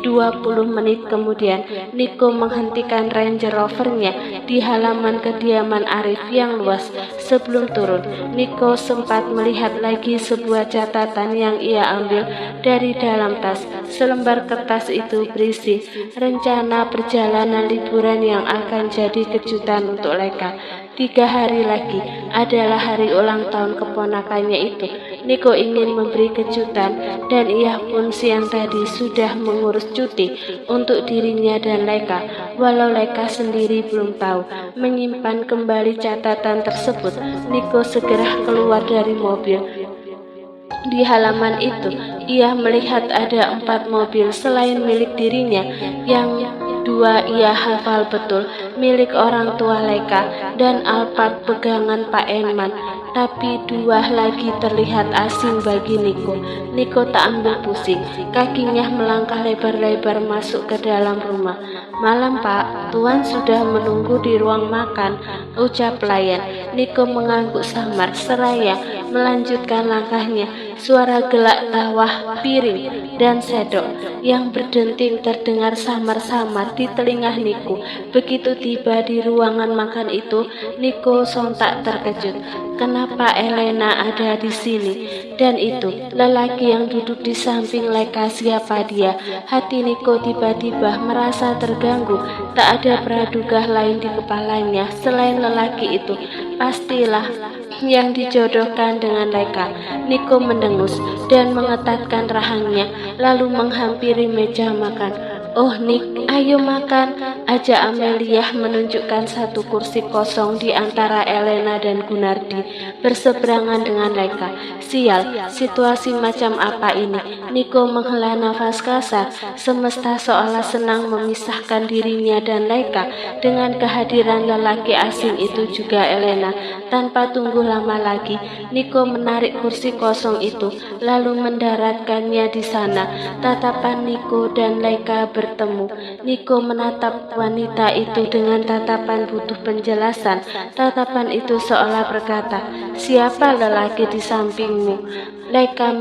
20 menit kemudian, Niko menghentikan Range Rovernya di halaman kediaman Arif yang luas. Sebelum turun, Niko sempat melihat lagi sebuah catatan yang ia ambil dari dalam tas. Selembar kertas itu berisi rencana perjalanan liburan yang akan jadi kejutan untuk Leka. 3 hari lagi adalah hari ulang tahun keponakannya itu. Niko ingin memberi kejutan dan ia pun siang tadi sudah mengurus cuti untuk dirinya dan Leka. Walau Leka sendiri belum tahu menyimpan kembali catatan tersebut, Niko segera keluar dari mobil. Di halaman itu, ia melihat ada 4 mobil selain milik dirinya, yang 2 ia hafal betul, milik orang tua Leka dan Alphard pegangan Pak Enman. Tapi 2 lagi terlihat asing bagi Niko. Niko tak ambil pusing, kakinya melangkah lebar-lebar masuk ke dalam rumah. "Malam Pak, Tuan sudah menunggu di ruang makan," ucap pelayan. Niko mengangguk samar seraya melanjutkan langkahnya. Suara gelak tawa, piring, dan sendok yang berdenting terdengar samar-samar di telinga Niko. Begitu tiba di ruangan makan itu, Niko sontak terkejut. Kenapa Elena ada di sini? Dan itu, lelaki yang duduk di samping Leka, siapa dia? Hati Niko tiba-tiba merasa terganggu. Tak ada praduga lain di kepalanya selain lelaki itu. Pastilah yang dijodohkan dengan Leka. Niko mendengus dan mengetatkan rahangnya, lalu menghampiri meja makan. "Oh Nick, ayo makan," ajak Amelia menunjukkan satu kursi kosong di antara Elena dan Gunardi, berseberangan dengan Leka. Sial, situasi macam apa ini? Niko menghela nafas kasar. Semesta seolah senang memisahkan dirinya dan Leka dengan kehadiran lelaki asing itu juga Elena. Tanpa tunggu lama lagi, Niko menarik kursi kosong itu, lalu mendaratkannya di sana. Tatapan Niko dan Leka bertemu. Niko menatap wanita itu dengan tatapan butuh penjelasan. Tatapan itu seolah berkata, "Siapa lelaki di sampingmu?" Leka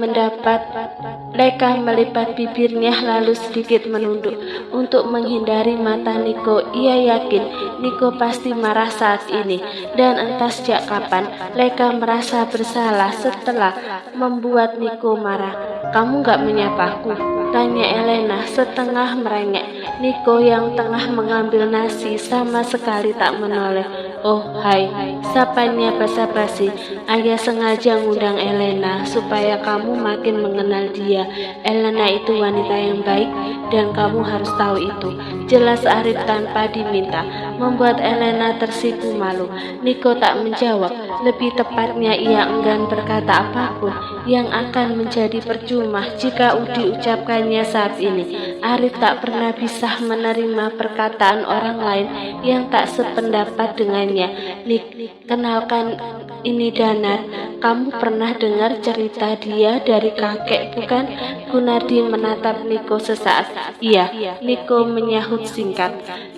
melipat bibirnya lalu sedikit menunduk untuk menghindari mata Niko. Ia yakin Niko pasti marah saat ini, dan entah sejak kapan Leka merasa bersalah setelah membuat Niko marah. "Kamu gak menyapaku?" tanya Elena setengah merengek. Niko yang tengah mengambil nasi sama sekali tak menoleh. "Oh hai," sapanya basa-basi. Ayah sengaja ngundang Elena supaya kamu makin mengenal dia. Elena itu wanita yang baik dan kamu harus tahu itu. Jelas Arif tanpa diminta, membuat Elena tersipu malu. Niko tak menjawab. Lebih tepatnya ia enggan berkata apapun yang akan menjadi percuma jika diucapkannya saat ini. Arif tak pernah bisa menerima perkataan orang lain yang tak sependapat dengannya. "Nik, kenalkan, ini Danar. Kamu pernah dengar cerita dia dari kakek, bukan?" Gunardi menatap Niko sesaat. "Iya," Niko menyahut singkat.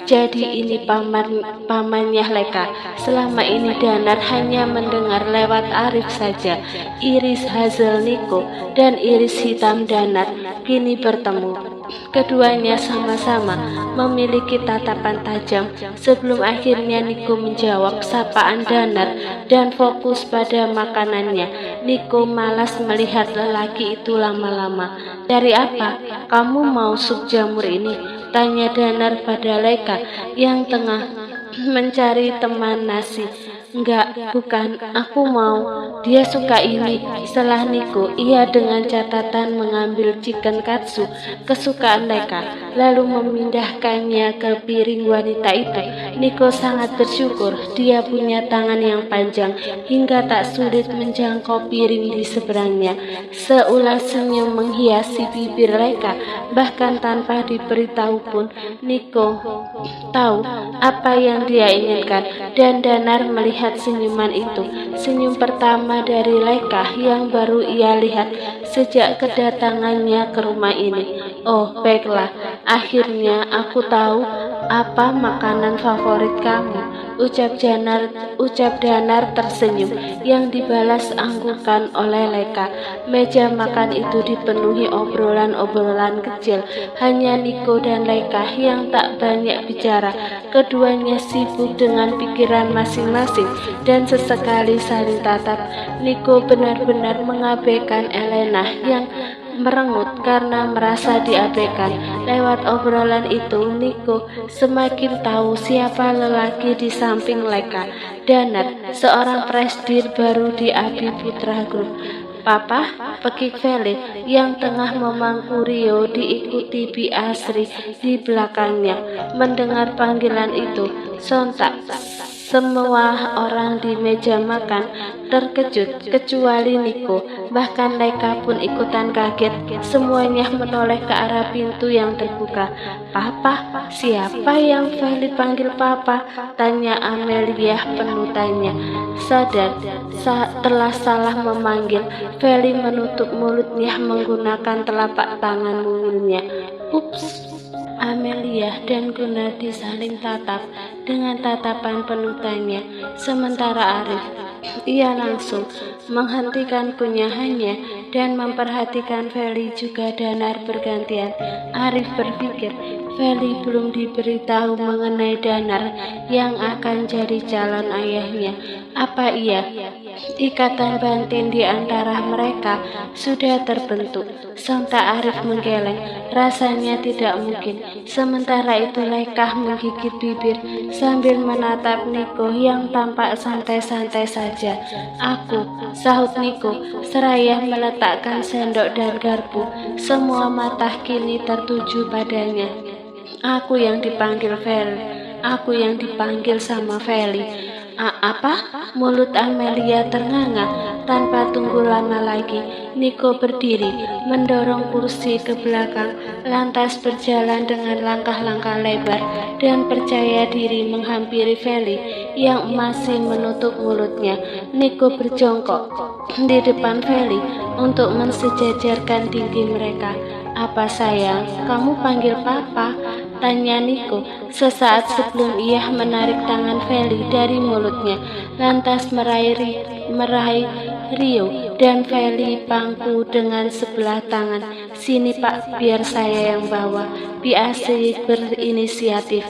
"Jadi ini pamannya Leka. Selama ini Danar hanya mendengar lewat Arif saja." Iris hazel Niko dan iris hitam Danar kini bertemu. Keduanya sama-sama memiliki tatapan tajam. Sebelum akhirnya Niko menjawab sapaan Danar dan fokus pada makanannya. Niko malas melihat lelaki itu lama-lama. "Dari apa? Kamu mau sup jamur ini?" tanya Danar pada Leka yang tengah mencari teman nasi. "Enggak, bukan. Aku mau." "Dia suka ini," selah Niko. Ia dengan catatan mengambil chicken katsu kesukaan Leka, lalu memindahkannya ke piring wanita itu. Niko sangat bersyukur dia punya tangan yang panjang hingga tak sulit menjangkau piring di seberangnya. Seulas senyum menghiasi bibir Leka, bahkan tanpa diberitahu pun Niko tahu apa yang dia inginkan, dan Danar melihat senyuman itu. Senyum pertama dari Leka yang baru ia lihat sejak kedatangannya ke rumah ini. "Oh, baiklah. Akhirnya aku tahu apa makanan favorit kamu? Ucap Danar tersenyum, yang dibalas anggukan oleh Leka. Meja makan itu dipenuhi obrolan-obrolan kecil. Hanya Niko dan Leka yang tak banyak bicara. Keduanya sibuk dengan pikiran masing-masing dan sesekali saling tatap. Niko benar-benar mengabaikan Elena yang merengut karena merasa diabaikan. Lewat obrolan itu, Niko semakin tahu siapa lelaki di samping Leka. Danar, seorang presidir baru di Abi Putra Group. Papa, pekik Feli yang tengah memangku Rio diikuti Bi Asri di belakangnya. Mendengar panggilan itu, sontak semua orang di meja makan terkejut, kecuali Niko. Bahkan Leka pun ikutan kaget. Semuanya menoleh ke arah pintu yang terbuka. Papa, siapa yang Feli panggil Papa? Tanya Amelia penuh tanya. Sadar telah salah memanggil, Feli menutup mulutnya menggunakan telapak tangan mungilnya. Ups. Amelia dan Gunardi saling tatap dengan tatapan penuh tanya. Sementara Arif, ia langsung menghentikan kunyahannya dan memperhatikan Feli juga Danar bergantian. Arif berpikir Feli belum diberitahu mengenai Danar yang akan jadi calon ayahnya. Apa iya ikatan batin di antara mereka sudah terbentuk? Sontak Arif menggeleng, rasanya tidak mungkin. Sementara itu Leka menggigit bibir sambil menatap Niko yang tampak santai-santai saja. Aku, sahut Niko, seraya meletakkan sendok dan garpu. Semua mata kini tertuju padanya. Aku yang dipanggil Feli, aku yang dipanggil sama Feli. Apa? Mulut Amelia ternganga. Tanpa tunggu lama lagi, Niko berdiri, mendorong kursi ke belakang, lantas berjalan dengan langkah-langkah lebar dan percaya diri menghampiri Feli yang masih menutup mulutnya. Niko berjongkok di depan Feli untuk mensejajarkan tinggi mereka. Apa sayang, kamu panggil Papa? Tanya Niko sesaat sebelum ia menarik tangan Feli dari mulutnya, lantas meraih Rio dan Feli pangku dengan sebelah tangan. Sini Pak, biar saya yang bawa. Bi Asri berinisiatif.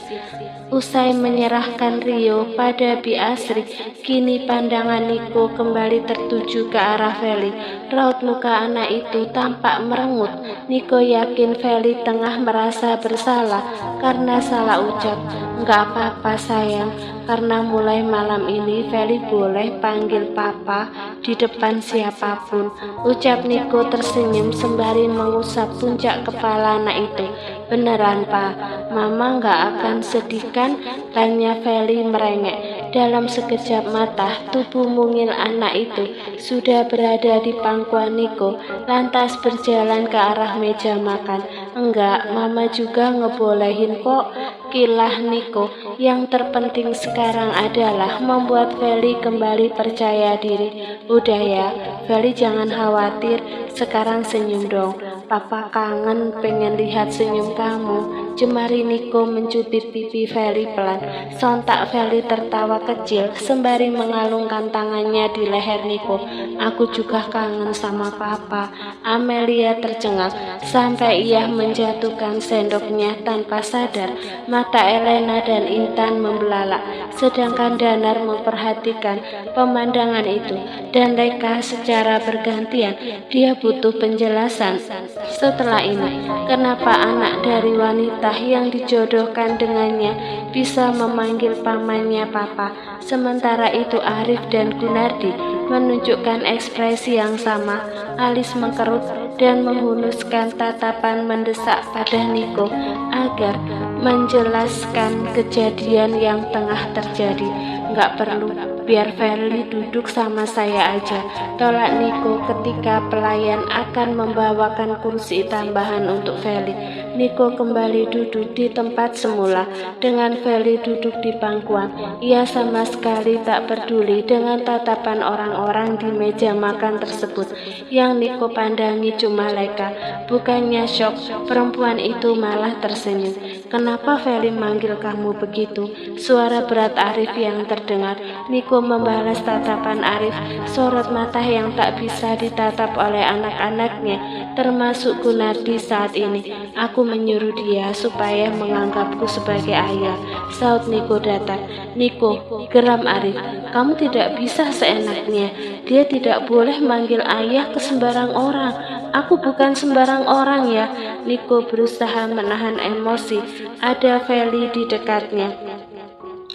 Usai menyerahkan Rio pada Bi Asri, kini pandangan Niko kembali tertuju ke arah Feli. Raut muka anak itu tampak merengut. Niko yakin Feli tengah merasa bersalah karena salah ucap. Enggak apa-apa sayang, karena mulai malam ini Feli boleh panggil Papa di depan siapapun. Ucap Niko tersenyum sembari mengusap puncak kepala anak itu. Beneran Pak, Mama nggak akan sedih kan? Tanya Feli merengek. Dalam sekejap mata, tubuh mungil anak itu sudah berada di pangkuan Niko, lantas berjalan ke arah meja makan. Enggak, Mama juga ngebolehin kok, kilah Niko. Yang terpenting sekarang adalah membuat Feli kembali percaya diri. Udah ya, Feli jangan khawatir, sekarang senyum dong. Papa kangen pengen lihat senyum kamu. Jemari Niko mencubit pipi Feli pelan. Sontak Feli tertawa kecil sembari mengalungkan tangannya di leher Niko. Aku juga kangen sama Papa. Amelia tercengang sampai ia menjatuhkan sendoknya tanpa sadar. Mata Elena dan Intan membelalak, sedangkan Danar memperhatikan pemandangan itu. Dan Leka secara bergantian, dia butuh penjelasan. Setelah ini, kenapa anak dari wanita yang dijodohkan dengannya bisa memanggil pamannya Papa? Sementara itu Arif dan Gunardi menunjukkan ekspresi yang sama, alis mengkerut dan menghunuskan tatapan mendesak pada Niko agar menjelaskan kejadian yang tengah terjadi. Nggak perlu, biar Feli duduk sama saya aja, tolak Niko ketika pelayan akan membawakan kursi tambahan untuk Feli. Niko kembali duduk di tempat semula, dengan Feli duduk di pangkuan. Ia sama sekali tak peduli dengan tatapan orang-orang di meja makan tersebut. Yang Niko pandangi cuma Leka. Bukannya syok, perempuan itu malah tersenyum. "Kenapa Feli manggil kamu begitu?" Suara berat Arif yang terdengar. Niko membalas tatapan Arif, sorot mata yang tak bisa ditatap oleh anak-anaknya, termasuk Gunardi saat ini. "Aku menyuruh dia supaya menganggapku sebagai ayah," saut Niko datar. "Niko," geram Arif, "kamu tidak bisa seenaknya. Dia tidak boleh manggil ayah ke sembarang orang. Aku bukan sembarang orang ya." Niko berusaha menahan emosi. Ada Feli di dekatnya.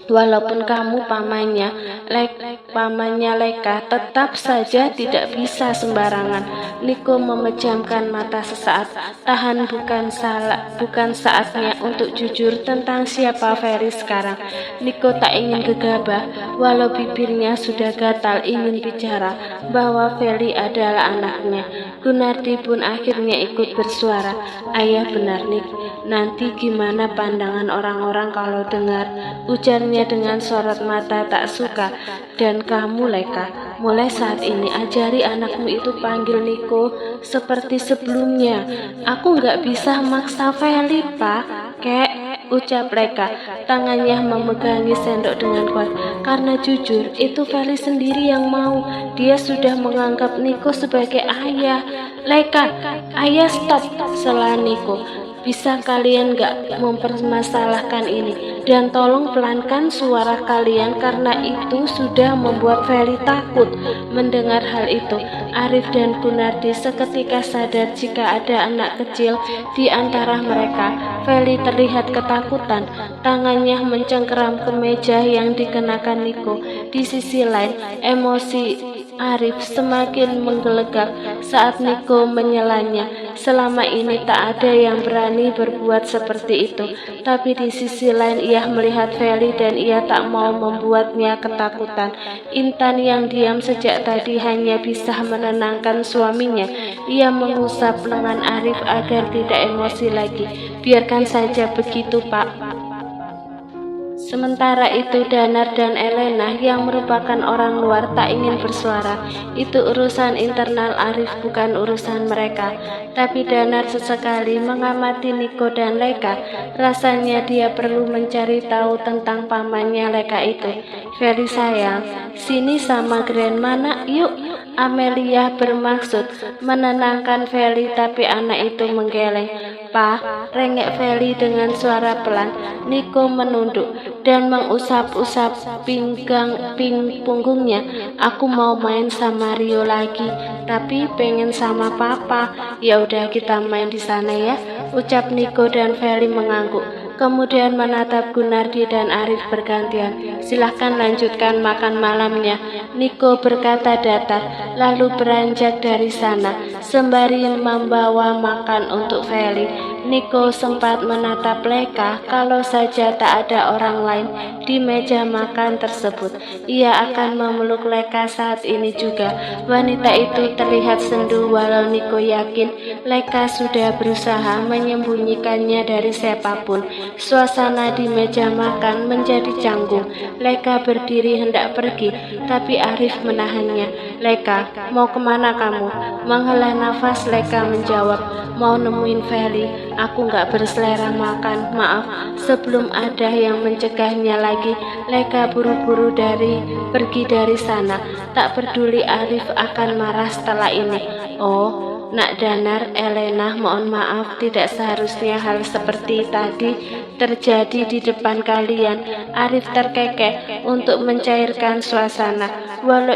"Walaupun kamu pamannya Leka, tetap saja tidak bisa sembarangan." Niko memejamkan mata sesaat. Tahan, bukan saatnya untuk jujur tentang siapa Feli sekarang. Niko tak ingin gegabah, walau bibirnya sudah gatal ingin bicara bahwa Feli adalah anaknya. Gunardi pun akhirnya ikut bersuara. "Ayah benar, Nik. Nanti gimana pandangan orang-orang kalau dengar?" ujarnya dengan sorot mata tak suka. "Dan kamu Leka, mulai saat ini ajari anakmu itu panggil Niko seperti sebelumnya." "Aku nggak bisa maksa Feli, Pak, Kek," ucap Leka. Tangannya memegangi sendok dengan kuat. "Karena jujur, itu Feli sendiri yang mau. Dia sudah menganggap Niko sebagai ayah." "Leka, ayah stop," sela Niko. "Bisa kalian gak mempermasalahkan ini? Dan tolong pelankan suara kalian karena itu sudah membuat Feli takut." Mendengar hal itu, Arif dan Gunardi seketika sadar jika ada anak kecil di antara mereka. Feli terlihat ketakutan. Tangannya mencengkeram kemeja yang dikenakan Niko. Di sisi lain, emosi Arif semakin menggelegak saat Niko menyelanya. Selama ini tak ada yang berani berbuat seperti itu. Tapi di sisi lain ia melihat Feli dan ia tak mau membuatnya ketakutan. Intan yang diam sejak tadi hanya bisa menenangkan suaminya. Ia mengusap lengan Arif agar tidak emosi lagi. "Biarkan saja begitu, Pak." Sementara itu Danar dan Elena yang merupakan orang luar tak ingin bersuara. Itu urusan internal Arif, bukan urusan mereka. Tapi Danar sesekali mengamati Niko dan Leka. Rasanya dia perlu mencari tahu tentang pamannya Leka itu. "Feli sayang, sini sama Grandma nak yuk." Amelia bermaksud menenangkan Feli, tapi anak itu menggeleng. "Pa," rengek Feli dengan suara pelan. Niko menunduk dan mengusap-usap punggungnya. "Aku mau main sama Rio lagi, tapi pengen sama Papa." "Ya udah kita main di sana ya," ucap Niko dan Feli mengangguk. Kemudian menatap Gunardi dan Arif bergantian. "Silahkan lanjutkan makan malamnya," Niko berkata datar, lalu beranjak dari sana, sembari membawa makan untuk Feli. Niko sempat menatap Leka. Kalau saja tak ada orang lain di meja makan tersebut, ia akan memeluk Leka saat ini juga. Wanita itu terlihat sendu, walau Niko yakin Leka sudah berusaha menyembunyikannya dari siapapun. Suasana di meja makan menjadi canggung. Leka berdiri hendak pergi, tapi Arif menahannya. "Leka, mau kemana kamu?" Menghela nafas Leka menjawab, "Mau nemuin Feli. Aku nggak berselera makan, maaf." Sebelum ada yang mencegahnya lagi, Leka buru-buru pergi dari sana. Tak peduli Arif akan marah setelah ini. "Oh, Nak Danar, Elena, mohon maaf, tidak seharusnya hal seperti tadi terjadi di depan kalian." Arif terkekeh untuk mencairkan suasana. Walau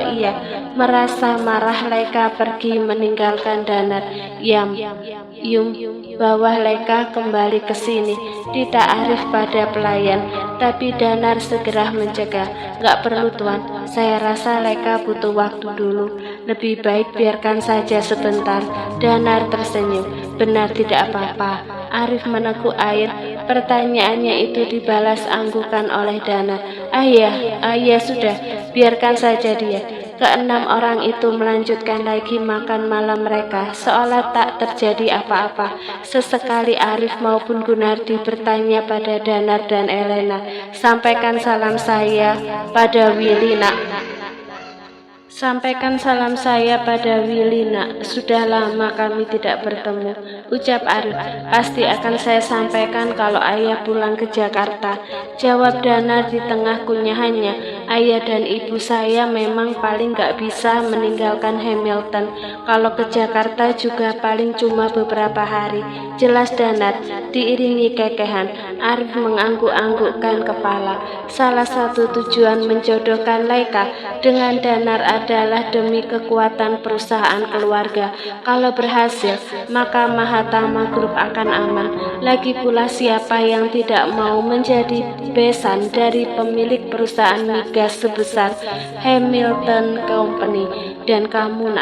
ia merasa marah, Leka pergi meninggalkan Danar. Yum, bawa Leka kembali ke sini," Dita Arif pada pelayan. Tapi Danar segera mencegah. "Gak perlu Tuan, saya rasa Leka butuh waktu dulu. Lebih baik biarkan saja sebentar." Danar tersenyum. "Benar, tidak apa-apa." Arif meneguk air Pertanyaannya itu dibalas anggukan oleh Danar. Ayah sudah, biarkan saja dia. Keenam orang itu melanjutkan lagi makan malam mereka, seolah tak terjadi apa-apa. Sesekali Arif maupun Gunardi bertanya pada Danar dan Elena, sampaikan salam saya pada Willy nak. Sampaikan salam saya pada Willy nak, sudah lama kami tidak bertemu, ucap Arif. Pasti akan saya sampaikan kalau ayah pulang ke Jakarta, jawab Danar di tengah kunyahannya. Ayah dan ibu saya memang paling gak bisa meninggalkan Hamilton, kalau ke Jakarta juga paling cuma beberapa hari, jelas Danar, diiringi kekehan. Arif mengangguk-anggukkan kepala. Salah satu tujuan menjodohkan Laika dengan Danar adalah demi kekuatan perusahaan keluarga. Kalau berhasil, maka Mahatama Group akan aman. Lagi pula siapa yang tidak mau menjadi besan dari pemilik perusahaan migas sebesar Hamilton Company. Dan kamu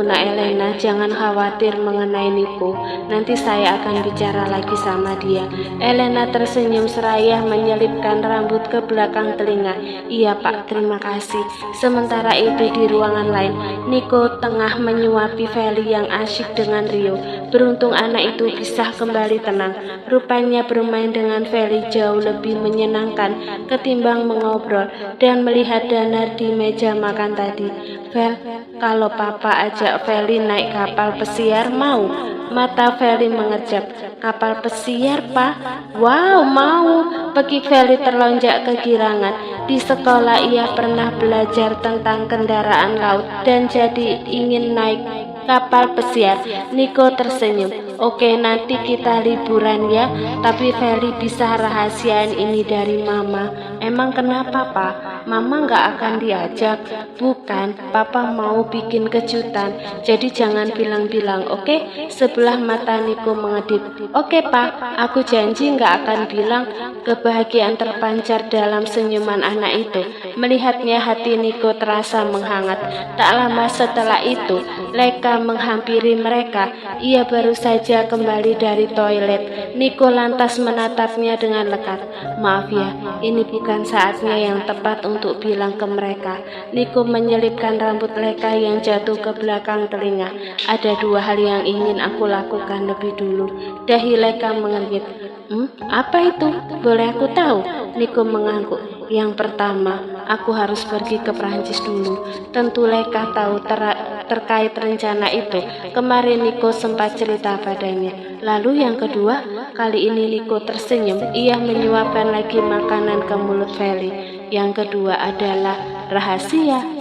nak Elena, jangan khawatir mengenai Niko. Nanti saya akan bicara lagi sama dia. Elena tersenyum seraya menyelipkan rambut ke belakang telinga. Iya Pak, terima kasih. Sementara itu di ruangan lain, Niko tengah menyuapi Feli yang asyik dengan Rio. Beruntung anak itu bisa kembali tenang. Rupanya bermain dengan Feli jauh lebih menyenangkan ketimbang mengobrol dan melihat Danar di meja makan tadi. Fel, kalau Papa ajak Feli naik kapal pesiar mau? Mata Feli mengerjap. Kapal pesiar, Pak? Wow, mau. Pekik Feli terlonjak kegirangan. Di sekolah ia pernah belajar tentang kendaraan laut dan jadi ingin naik kapal pesiar. Niko tersenyum. Oke, nanti kita liburan ya. Tapi Feli bisa rahasiain ini dari Mama. Emang kenapa, Pak? Mama nggak akan diajak? Bukan, Papa mau bikin kejutan. Jadi jangan bilang-bilang, oke? Sebelah mata Niko mengedip. Oke, Pak, aku janji nggak akan bilang. Kebahagiaan terpancar dalam senyuman anak itu. Melihatnya hati Niko terasa menghangat. Tak lama setelah itu, Laika menghampiri mereka. Ia baru saja kembali dari toilet. Niko lantas menatapnya dengan lekat. Maaf ya, ini bukan saatnya yang tepat untuk bilang ke mereka. Niko menyelipkan rambut Laika yang jatuh ke belakang telinga. Ada dua hal yang ingin aku lakukan lebih dulu. Dahi Laika mengernyit. Apa itu? Boleh aku tahu? Niko mengangguk. Yang pertama, aku harus pergi ke Prancis dulu. Tentu Laika tahu terkait rencana itu. Kemarin Niko sempat cerita padanya. Lalu yang kedua, kali ini Niko tersenyum. Ia menyuapkan lagi makanan ke mulut Feli. Yang kedua adalah rahasia.